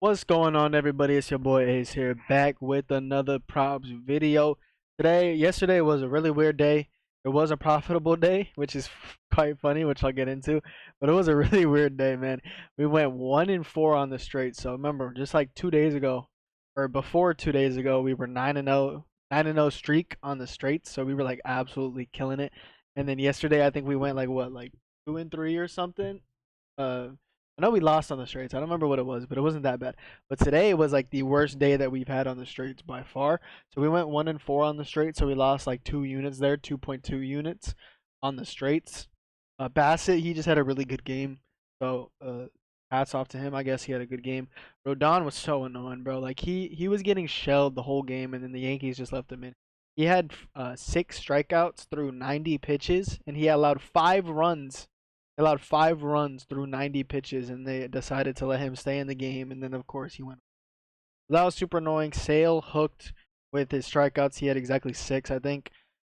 What's going on, everybody? It's your boy Ace here, back with another props video. Yesterday was a really weird day. It was a profitable day, which is quite funny, which I'll get into. But it was a really weird day, man. We went 1-4 on the straight. So remember, just like 2 days ago, or before 2 days ago, we were 9-0, 9-0 streak on the straights. So we were like absolutely killing it. And then yesterday, I think we went like what, like 2-3 or something. Uh, I know we lost on the straights. I don't remember what it was, but it wasn't that bad. But today was like the worst day that we've had on the straights by far. So we went 1-4 on the straight. So we lost like 2 units there, 2.2 units on the straights. Bassett, he just had a really good game. So hats off to him. I guess he had a good game. Rodon was so annoying, bro. Like he was getting shelled the whole game, and then the Yankees just left him in. He had 6 strikeouts through 90 pitches, and he allowed 5 runs. They allowed 5 runs through 90 pitches, and they decided to let him stay in the game. And then, of course, he went. That was super annoying. Sale hooked with his strikeouts. He had exactly 6, I think.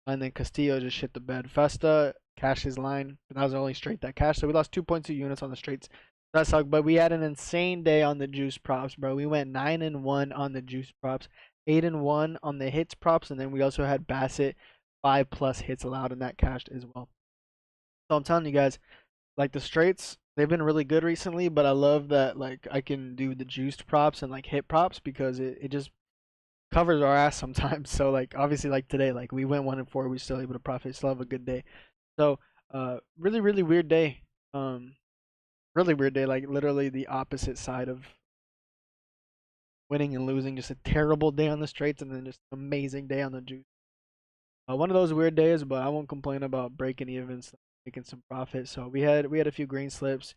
And then Castillo just shit the bed. Festa cashed his line, but that was the only straight that cashed. So we lost 2.2 units on the straights. That sucked. But we had an insane day on the juice props, bro. We went 9-1 on the juice props, 8-1 on the hits props, and then we also had Bassett 5+ hits allowed, and that cashed as well. So I'm telling you guys, like the straights, they've been really good recently, but I love that like I can do the juiced props and like hit props because it just covers our ass sometimes. So like obviously like today, like we went 1-4, we still able to profit, still have a good day. So really weird day. Really weird day, like literally the opposite side of winning and losing. Just a terrible day on the straights and then just an amazing day on the juice. One of those weird days, but I won't complain about breaking even, making some profit. So we had a few green slips.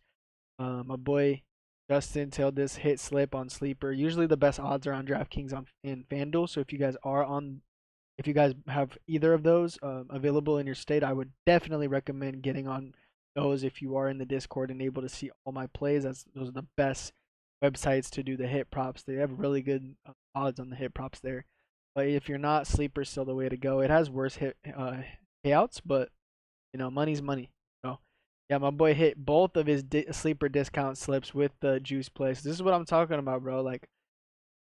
My boy Justin tailed this hit slip on sleeper. Usually the best odds are on DraftKings on in FanDuel. So if you guys have either of those available in your state, I would definitely recommend getting on those if you are in the Discord and able to see all my plays. Those are the best websites to do the hit props. They have really good odds on the hit props there. But if you're not, sleeper's still the way to go. It has worse hit payouts, but money's money. So yeah, my boy hit both of his sleeper discount slips with the juice plays. This is what I'm talking about, bro. Like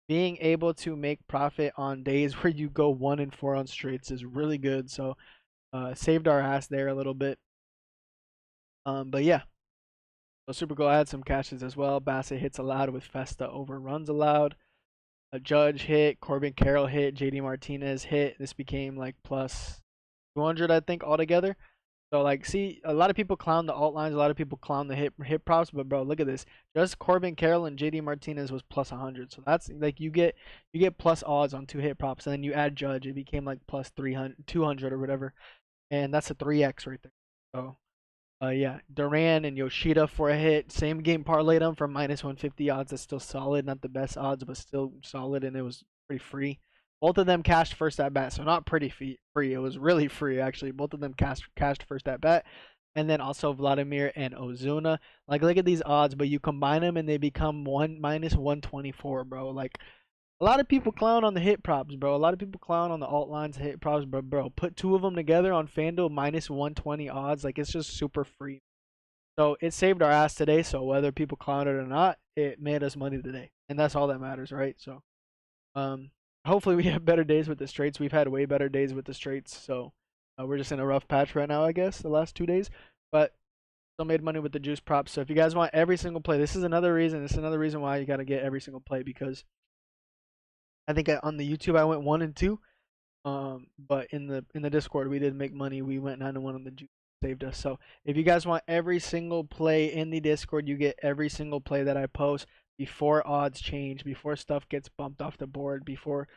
being able to make profit on days where you go 1-4 on straights is really good. So saved our ass there a little bit. But yeah, so super cool. I had some cashes as well. Bassett hits allowed with Festa over runs allowed. A Judge hit, Corbin Carroll hit, JD Martinez hit. This became like plus 200, I think, altogether. So like, see, a lot of people clown the alt lines, a lot of people clown the hit props, but bro, look at this. Just Corbin Carroll and JD Martinez was plus 100. So that's like you get plus odds on 2 hit props, and then you add Judge, it became like plus 300, 200 or whatever, and that's a 3x right there. So yeah, Duran and Yoshida for a hit. Same game parlayed them for minus 150 odds. That's still solid. Not the best odds, but still solid, and it was pretty free. Both of them cashed first at bat, so not pretty free. It was really free actually. Both of them cashed first at bat, and then also Vladimir and Ozuna. Like look at these odds, but you combine them and they become one minus 124, bro. Like a lot of people clown on the hit props, bro. A lot of people clown on the alt lines hit props, but bro, put two of them together on FanDuel minus 120 odds. Like it's just super free. So it saved our ass today. So whether people clown it or not, it made us money today, and that's all that matters, right? So um, hopefully we have better days with the straights. We've had way better days with the straights. So we're just in a rough patch right now, I guess, the last 2 days. But still made money with the juice props. So if you guys want every single play, this is another reason. This is another reason why you got to get every single play because I think on the YouTube I went 1-2. But in the Discord we did make money. We went 9-1 on the juice, saved us. So if you guys want every single play in the Discord, you get every single play that I post before odds change, before stuff gets bumped off the board, before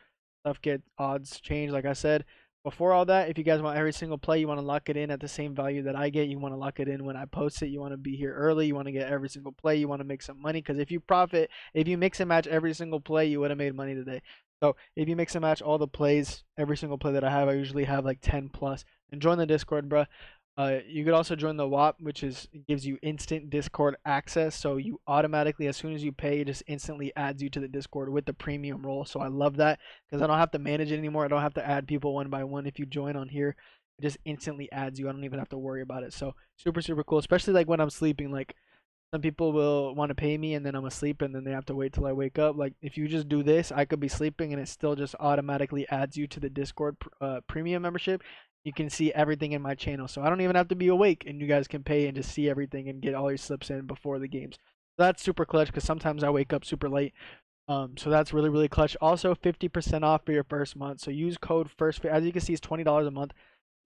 stuff get odds change. Like I said, before all that, if you guys want every single play, you want to lock it in at the same value that I get. You want to lock it in when I post it. You want to be here early. You want to get every single play. You want to make some money because if you profit, if you mix and match every single play, you would have made money today. So if you mix and match all the plays, every single play that I have, I usually have like 10 plus. And join the Discord, bro. You could also join the WAP, which gives you instant Discord access. So you automatically, as soon as you pay, it just instantly adds you to the Discord with the premium role. So I love that because I don't have to manage it anymore. I don't have to add people one by one. If you join on here, it just instantly adds you. I don't even have to worry about it. So super cool, especially like when I'm sleeping. Like Some people will want to pay me and then I'm asleep and then they have to wait till I wake up. Like if you just do this, I could be sleeping and it still just automatically adds you to the Discord premium membership. You can see everything in my channel. So I don't even have to be awake and you guys can pay and just see everything and get all your slips in before the games. That's super clutch because sometimes I wake up super late. So that's really, really clutch. Also, 50% off for your first month. So use code FIRST. As you can see, it's $20 a month.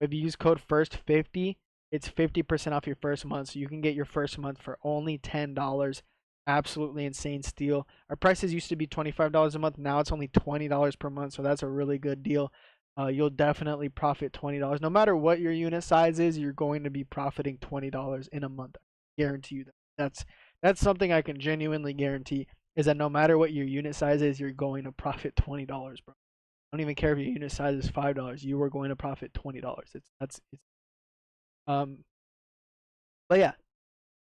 If you use code FIRST50, it's 50% off your first month. So you can get your first month for only $10. Absolutely insane steal. Our prices used to be $25 a month. Now it's only $20 per month. So that's a really good deal. You'll definitely profit $20. No matter what your unit size is, you're going to be profiting $20 in a month. I guarantee you that. That's something I can genuinely guarantee is that no matter what your unit size is, you're going to profit $20, bro. I don't even care if your unit size is $5. You are going to profit $20. It's um but yeah.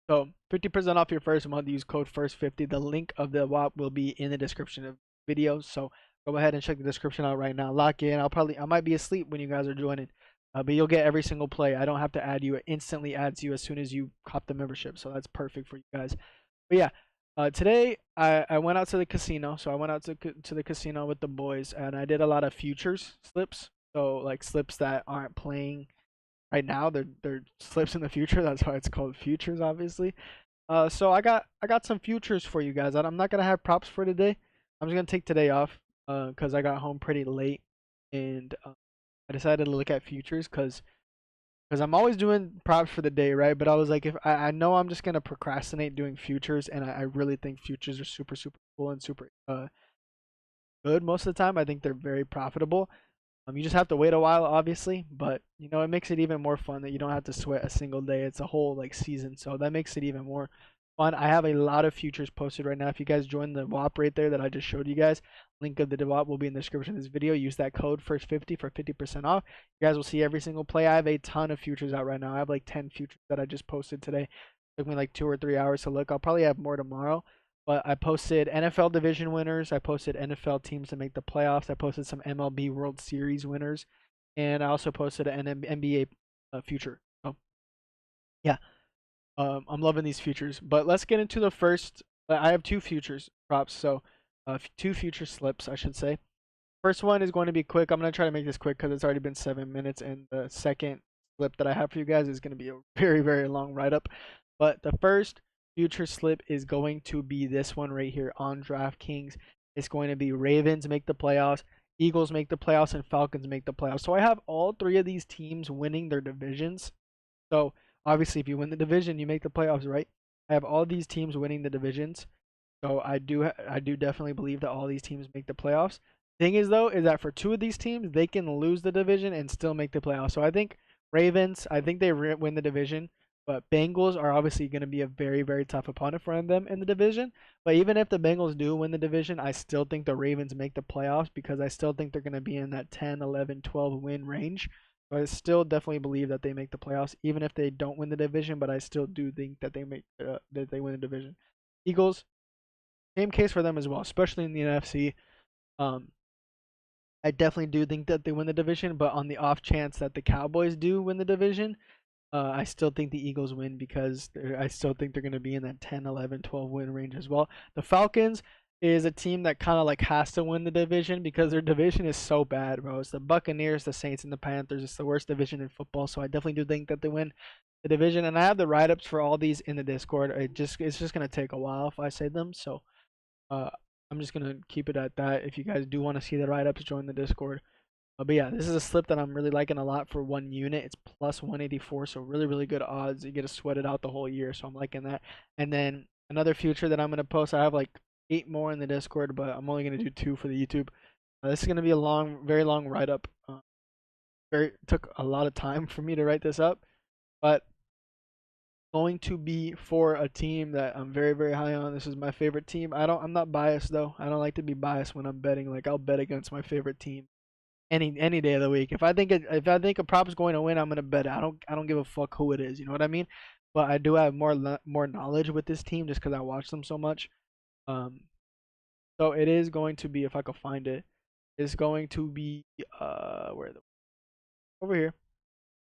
So 50% off your first month. Use code FIRST50. The link of the WAP will be in the description of videos. So go ahead and check the description out right now. Lock in. I might be asleep when you guys are joining. But you'll get every single play. I don't have to add you. It instantly adds you as soon as you cop the membership. So that's perfect for you guys. But yeah, today I went out to the casino. So I went out to the casino with the boys, and I did a lot of futures slips. So like slips that aren't playing right now. They're slips in the future. That's why it's called futures, obviously. So I got some futures for you guys. I'm not gonna have props for today. I'm just gonna take today off. Cause I got home pretty late, and I decided to look at futures because I'm always doing props for the day, right? But I was like, if I know I'm just gonna procrastinate doing futures, and I really think futures are super super cool and super good most of the time. I think they're very profitable. You just have to wait a while, obviously, but you know it makes it even more fun that you don't have to sweat a single day. It's a whole like season, so that makes it even more fun. I have a lot of futures posted right now. If you guys join the WAP right there that I just showed you guys, link of the WAP will be in the description of this video. Use that code FIRST50 for 50% off. You guys will see every single play. I have a ton of futures out right now. I have like 10 futures that I just posted today. It took me like 2 or 3 hours to look. I'll probably have more tomorrow. But I posted NFL division winners. I posted NFL teams to make the playoffs. I posted some MLB World Series winners, and I also posted an NBA future. So yeah, I'm loving these futures. But let's get into the first. I have two futures props, so two future slips, I should say. First one is going to be quick. I'm gonna try to make this quick because it's already been 7 minutes, and the second slip that I have for you guys is gonna be a very very long write up. But the first future slip is going to be this one right here on DraftKings. It's going to be Ravens make the playoffs, Eagles make the playoffs, and Falcons make the playoffs. So I have all three of these teams winning their divisions. So obviously, if you win the division, you make the playoffs, right? I have all these teams winning the divisions. So I do definitely believe that all these teams make the playoffs. Thing is though, is that for two of these teams, they can lose the division and still make the playoffs. So I think Ravens, I think they win the division, but Bengals are obviously going to be a very very tough opponent for them in the division. But even if the Bengals do win the division, I still think the Ravens make the playoffs because I still think they're going to be in that 10, 11, 12 win range. So I still definitely believe that they make the playoffs, even if they don't win the division. But I still do think that they win the division. Eagles, same case for them as well, especially in the NFC. Um, I definitely do think that they win the division, but on the off chance that the Cowboys do win the division, I still think the Eagles win because I still think they're going to be in that 10, 11, 12 win range as well. The Falcons is a team that kind of like has to win the division because their division is so bad, bro. It's the Buccaneers, the Saints, and the Panthers. It's the worst division in football, so I definitely do think that they win the division. And I have the write ups for all these in the Discord. It's just going to take a while if I say them, so uh, I'm just gonna keep it at that. If you guys do want to see the write-ups, join the Discord. But yeah, this is a slip that I'm really liking a lot for one unit. It's plus 184, so really, really good odds. You get to sweat it out the whole year, so I'm liking that. And then another future that I'm gonna post. I have like 8 more in the Discord, but I'm only gonna do 2 for the YouTube. This is gonna be a long, very long write-up. Very took a lot of time for me to write this up, but going to be for a team that I'm very very high on. This is my favorite team. I'm not biased though. I don't like to be biased when I'm betting. Like I'll bet against my favorite team any day of the week. If I think a prop is going to win, I'm gonna bet it. I don't give a fuck who it is. You know what I mean? But I do have more knowledge with this team just because I watch them so much. Um, so it is going to be if I could find it. It's going to be where the over here.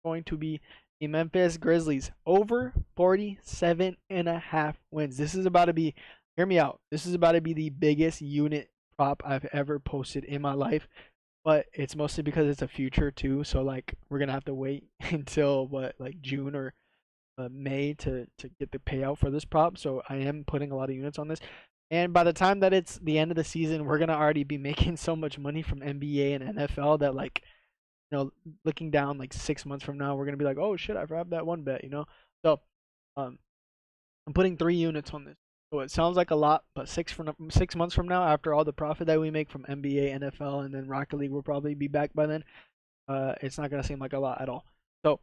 Going to be The Memphis Grizzlies over 47.5 wins. This is about to be, hear me out. This is about to be the biggest unit prop I've ever posted in my life. But it's mostly because it's a future too. So like we're gonna have to wait until what, like June or May to get the payout for this prop. So I am putting a lot of units on this. And by the time that it's the end of the season, we're gonna already be making so much money from NBA and NFL that, like, looking down like 6 months from now, we're gonna be like, oh shit, I grabbed that one bet. So um, I'm putting 3 units on this. So it sounds like a lot, but 6 months from now, after all the profit that we make from NBA, NFL, and then Rocket League will probably be back by then. It's not gonna seem like a lot at all. So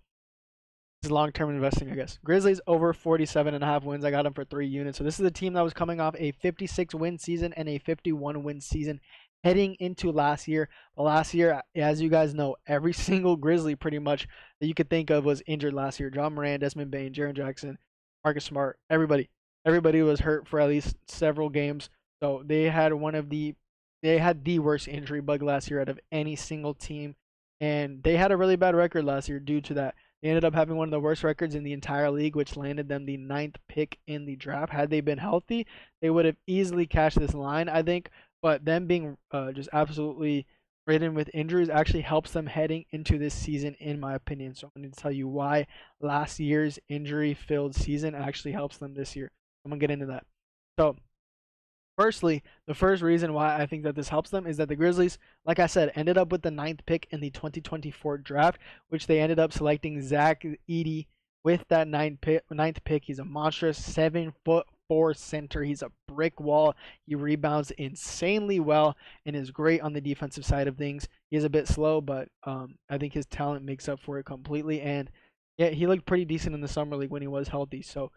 this is long-term investing, I guess. Grizzlies over 47.5 wins. I got them for 3 units. So this is a team that was coming off a 56 win season and a 51 win season heading into last year. But last year, as you guys know, every single Grizzly pretty much that you could think of was injured last year. Ja Morant, Desmond Bane, Jaren Jackson, Marcus Smart, everybody. Everybody was hurt for at least several games. So they had the worst injury bug last year out of any single team. And they had a really bad record last year due to that. They ended up having one of the worst records in the entire league, which landed them the ninth pick in the draft. Had they been healthy, they would have easily cashed this line, I think. But them being just absolutely ridden with injuries actually helps them heading into this season, in my opinion. So I'm going to tell you why last year's injury-filled season actually helps them this year. I'm going to get into that. So firstly, the first reason why I think that this helps them is that the Grizzlies, like I said, ended up with the ninth pick in the 2024 draft, which they ended up selecting Zach Edey with that ninth pick. He's a monstrous 7'4" center. He's a brick wall. He rebounds insanely well and is great on the defensive side of things. He is a bit slow, but I think his talent makes up for it completely. And yeah, he looked pretty decent in the summer league when he was healthy. So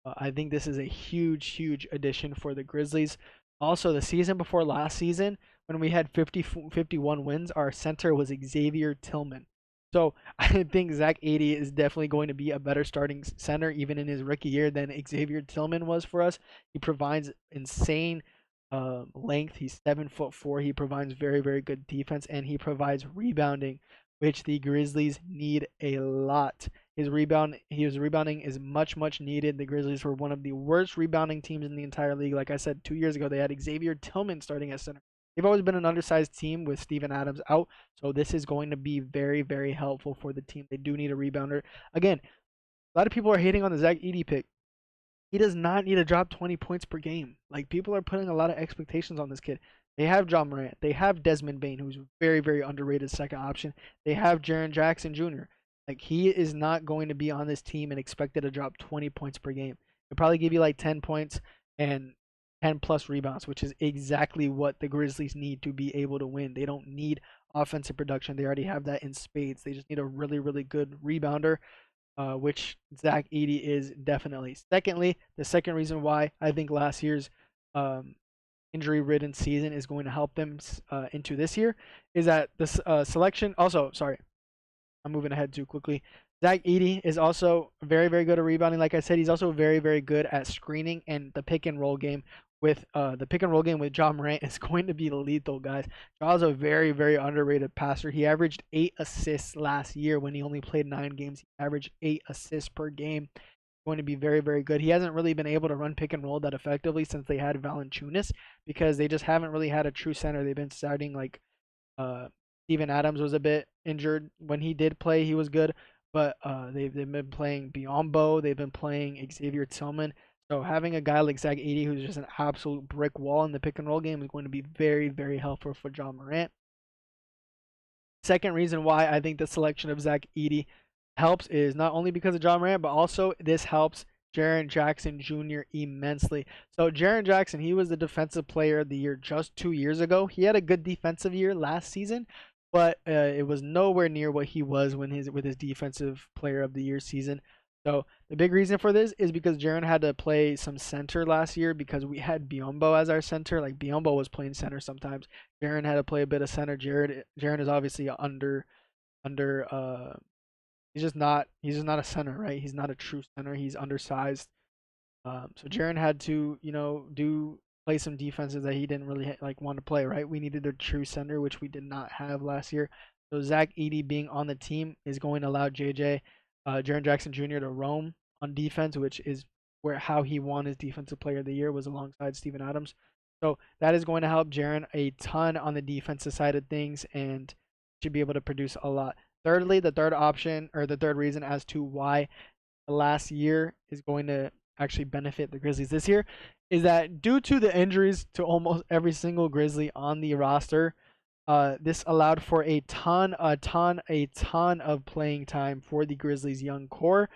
I think this is a huge, huge addition for the Grizzlies. Also, the season before last season, when we had 51 wins, our center was Xavier Tillman. So I think Zach Edey is definitely going to be a better starting center, even in his rookie year, than Xavier Tillman was for us. He provides insane length. He's 7'4". He provides very, very good defense, and he provides rebounding, which the Grizzlies need a lot. His rebounding is much, much needed. The Grizzlies were one of the worst rebounding teams in the entire league. Like I said, 2 years ago, they had Xavier Tillman starting at center. They've always been an undersized team with Steven Adams out, so this is going to be very, very helpful for the team. They do need a rebounder. Again, a lot of people are hating on the Zach Edey pick. He does not need to drop 20 points per game. Like, people are putting a lot of expectations on this kid. They have Ja Morant. They have Desmond Bane, who's very, very underrated second option. They have Jaren Jackson Jr. Like, he is not going to be on this team and expected to drop 20 points per game. He'll probably give you like 10 points and 10 plus rebounds, which is exactly what the Grizzlies need to be able to win. They don't need offensive production. They already have that in spades. They just need a really, really good rebounder, which Zach Edey is definitely. Secondly, the second reason why I think last year's injury-ridden season is going to help them into this year is that this selection. Also, sorry, I'm moving ahead too quickly. Zach Edey is also very, very good at rebounding. Like I said, he's also very, very good at screening, and the pick and roll game with Ja Morant is going to be lethal, guys. Ja's a very, very underrated passer. He averaged 8 assists last year when he only played 9 games. He averaged 8 assists per game. Going to be very, very good. He hasn't really been able to run pick and roll that effectively since they had Valanciunas, because they just haven't really had a true center. They've been starting like Steven Adams was a bit injured. When he did play, he was good, but they've been playing Biyombo. They've been playing Xavier Tillman. So having a guy like Zach Edey, who's just an absolute brick wall in the pick and roll game, is going to be very, very helpful for Ja Morant. Second reason why I think the selection of Zach Edey helps is not only because of Ja Morant, but also this helps Jaren Jackson Jr. immensely. So Jaren Jackson, he was the defensive player of the year just 2 years ago. He had a good defensive year last season, but it was nowhere near what he was with his defensive player of the year season. So the big reason for this is because Jaren had to play some center last year because we had Biyombo as our center. Like, Biyombo was playing center sometimes. Jaren had to play a bit of center. Jaren is obviously under he's just not a center, right? He's not a true center. He's undersized. So Jaren had to, do play some defenses that he didn't really like want to play, right? We needed a true center, which we did not have last year. So Zach Edey being on the team is going to allow JJ Jaren Jackson Jr. to roam on defense, which is where how he won his Defensive Player of the Year was alongside Steven Adams. So that is going to help Jaren a ton on the defensive side of things and should be able to produce a lot. Thirdly, the third option or the third reason as to why the last year is going to actually benefit the Grizzlies this year is that due to the injuries to almost every single Grizzly on the roster, this allowed for a ton of playing time for the Grizzlies' young core.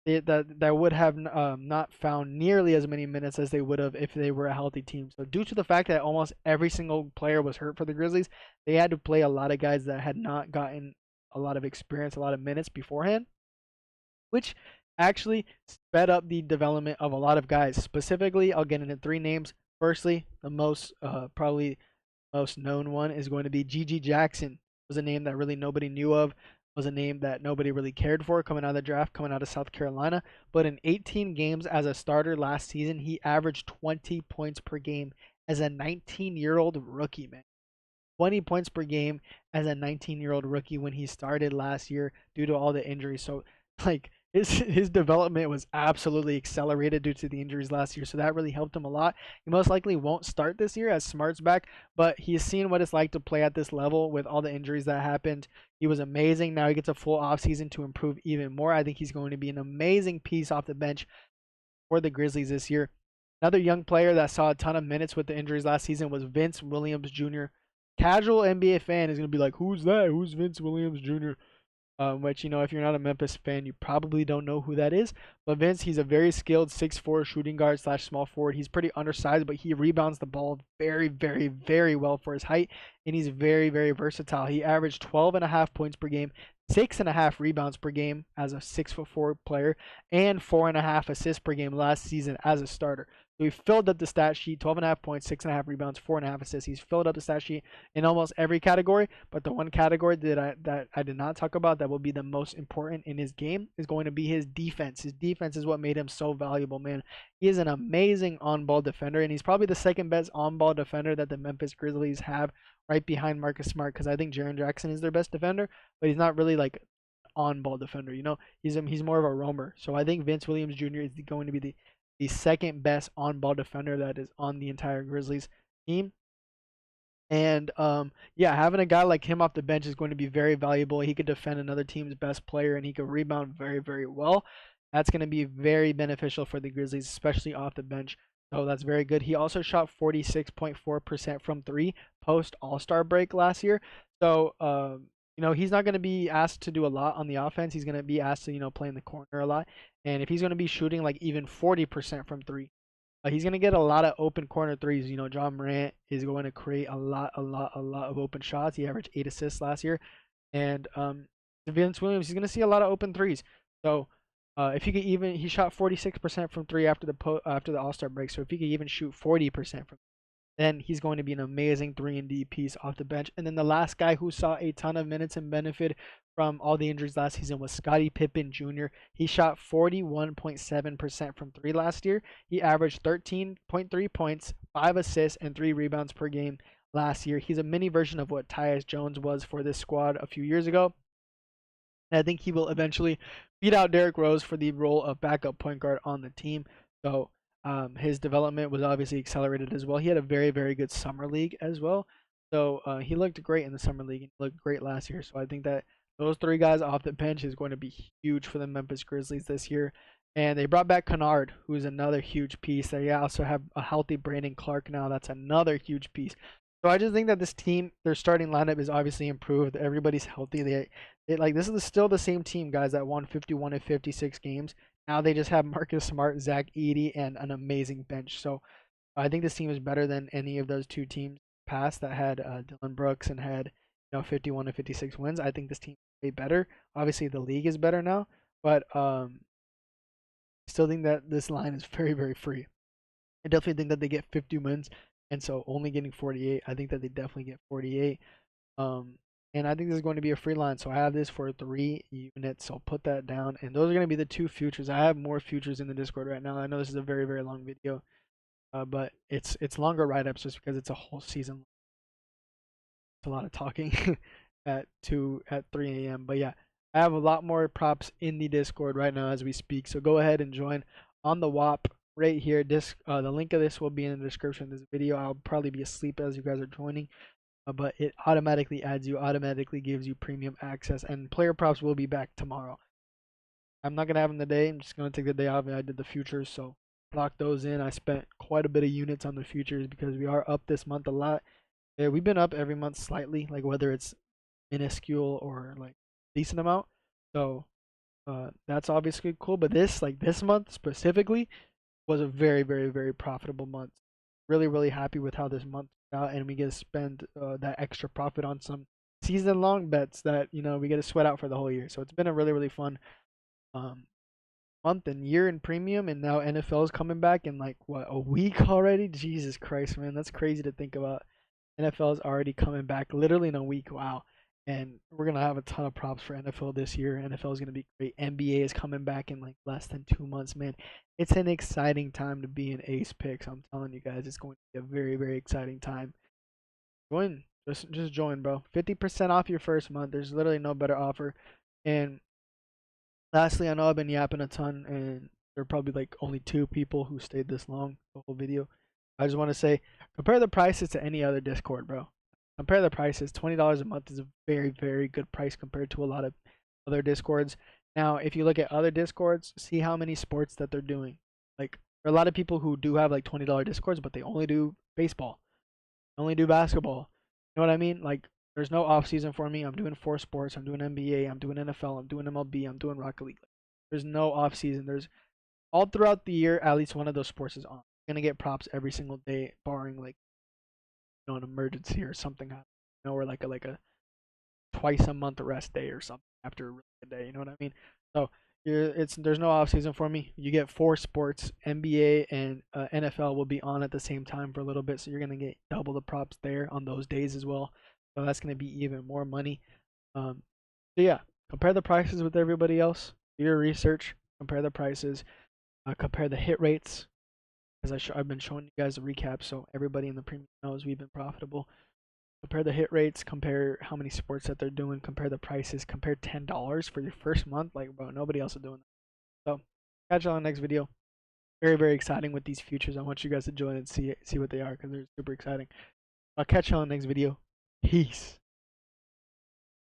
That would have not found nearly as many minutes as they would have if they were a healthy team. So due to the fact that almost every single player was hurt for the Grizzlies, they had to play a lot of guys that had not gotten a lot of experience, a lot of minutes beforehand, which actually sped up the development of a lot of guys. Specifically, I'll get into three names. Firstly, the most probably most known one is going to be GG Jackson. Was a name that really nobody knew of. Was a name that nobody really cared for coming out of the draft, coming out of South Carolina. But in 18 games as a starter last season, he averaged 20 points per game as a 19-year-old rookie, man. 20 points per game as a 19-year-old rookie when he started last year due to all the injuries. So like his development was absolutely accelerated due to the injuries last year. So that really helped him a lot. He most likely won't start this year as Smart's back, but he's seen what it's like to play at this level with all the injuries that happened. He was amazing. Now he gets a full offseason to improve even more. I think he's going to be an amazing piece off the bench for the Grizzlies this year. Another young player that saw a ton of minutes with the injuries last season was Vince Williams Jr. Casual NBA fan is going to be like, who's that? Who's Vince Williams Jr.? Which, if you're not a Memphis fan, you probably don't know who that is. But Vince, he's a very skilled 6'4 shooting guard slash small forward. He's pretty undersized, but he rebounds the ball very, very, very well for his height. And he's very, very versatile. He averaged 12.5 points per game, 6.5 rebounds per game as a 6'4 player, and 4.5 assists per game last season as a starter. So he filled up the stat sheet, 12.5 points, 6.5 rebounds, 4.5 assists. He's filled up the stat sheet in almost every category. But the one category that I did not talk about that will be the most important in his game is going to be his defense. His defense is what made him so valuable, man. He is an amazing on-ball defender, and he's probably the second best on-ball defender that the Memphis Grizzlies have, right behind Marcus Smart, because I think Jaren Jackson is their best defender, but he's not really like on-ball defender. He's more of a roamer. So I think Vince Williams Jr. is going to be the second best on-ball defender that is on the entire Grizzlies team. And yeah, having a guy like him off the bench is going to be very valuable. He could defend another team's best player, and he could rebound very, very well. That's going to be very beneficial for the Grizzlies, especially off the bench. So that's very good. He also shot 46.4% from three post All-Star break last year. So he's not going to be asked to do a lot on the offense. He's going to be asked to play in the corner a lot. And if he's going to be shooting like even 40% from three, he's going to get a lot of open corner threes. Ja Morant is going to create a lot of open shots. He averaged 8 assists last year. And Vince Williams, he's going to see a lot of open threes. So if he shot 46% from three after the All-Star break. So if he could even shoot 40% from, then he's going to be an amazing 3-and-D piece off the bench. And then the last guy who saw a ton of minutes and benefit from all the injuries last season was Scottie Pippen Jr. He shot 41.7% from three last year. He averaged 13.3 points, 5 assists, and 3 rebounds per game last year. He's a mini version of what Tyus Jones was for this squad a few years ago. And I think he will eventually beat out Derrick Rose for the role of backup point guard on the team. So his development was obviously accelerated as well. He had a very, very good summer league as well. So he looked great in the summer league. He looked great last year. So I think that those three guys off the bench is going to be huge for the Memphis Grizzlies this year. And they brought back Kennard, who's another huge piece. They also have a healthy Brandon Clark now. That's another huge piece. So I just think that this team, their starting lineup is obviously improved. Everybody's healthy. This is still the same team, guys, that won 51 of 56 games. Now they just have Marcus Smart, Zach Edey, and an amazing bench. So I think this team is better than any of those two teams past that had Dillon Brooks and had 51 to 56 wins. I think this team is way better. Obviously, the league is better now, but still think that this line is very, very free. I definitely think that they get 50 wins, and so only getting 48. I think that they definitely get 48. And I think this is going to be a free line. So I have this for 3 units. So I'll put that down. And those are going to be the 2 futures. I have more futures in the Discord right now. I know this is a very, very long video. But it's longer write-ups just because it's a whole season. It's a lot of talking at 3 a.m. But yeah, I have a lot more props in the Discord right now as we speak. So go ahead and join on the WAP right here. The link of this will be in the description of this video. I'll probably be asleep as you guys are joining, but it automatically adds you, automatically gives you premium access, and player props will be back tomorrow. I'm not gonna have them today. I'm just gonna take the day off. I did the futures, so lock those in. I spent quite a bit of units on the futures because we are up this month a lot. Yeah, we've been up every month slightly, like whether it's minuscule or like decent amount. So that's obviously cool. But this month specifically was a very, very, very profitable month. Really, really happy with how this month went out, and we get to spend that extra profit on some season long bets that we get to sweat out for the whole year. So it's been a really, really fun um, month and year in premium, and now NFL is coming back in like what, a week already? Jesus Christ, man, that's crazy to think about. NFL is already coming back literally in a week. Wow. And we're gonna have a ton of props for NFL this year. NFL is gonna be great. NBA is coming back in like less than 2 months, man. It's an exciting time to be in Ace Picks. I'm telling you guys, it's going to be a very, very exciting time. Join, just join, bro. 50% off your first month. There's literally no better offer. And lastly, I know I've been yapping a ton, and there are probably like only 2 people who stayed this long the whole video. I just want to say, compare the prices to any other Discord, bro. Compare the prices. $20 a month is a very, very good price compared to a lot of other Discords. Now, if you look at other Discords, see how many sports that they're doing. Like, there are a lot of people who do have like $20 Discords, but they only do baseball, only do basketball. You know what I mean? Like, there's no off season for me. I'm doing 4 sports. I'm doing NBA. I'm doing NFL. I'm doing MLB. I'm doing Rocket League. There's no off season. There's all throughout the year, at least one of those sports is on. You're gonna get props every single day, barring like an emergency or something, or like a twice a month rest day or something after a really good day. You know what I mean? So there's no off season for me. You get 4 sports. NBA and NFL will be on at the same time for a little bit, so you're gonna get double the props there on those days as well. So that's gonna be even more money. So yeah, compare the prices with everybody else. Do your research. Compare the prices. Compare the hit rates, as I've been showing you guys a recap, so everybody in the premium knows we've been profitable. Compare the hit rates, compare how many sports that they're doing, compare the prices, compare $10 for your first month. Like, bro, nobody else is doing that. So, catch you on the next video. Very, very exciting with these futures. I want you guys to join and see what they are because they're super exciting. I'll catch you on the next video. Peace.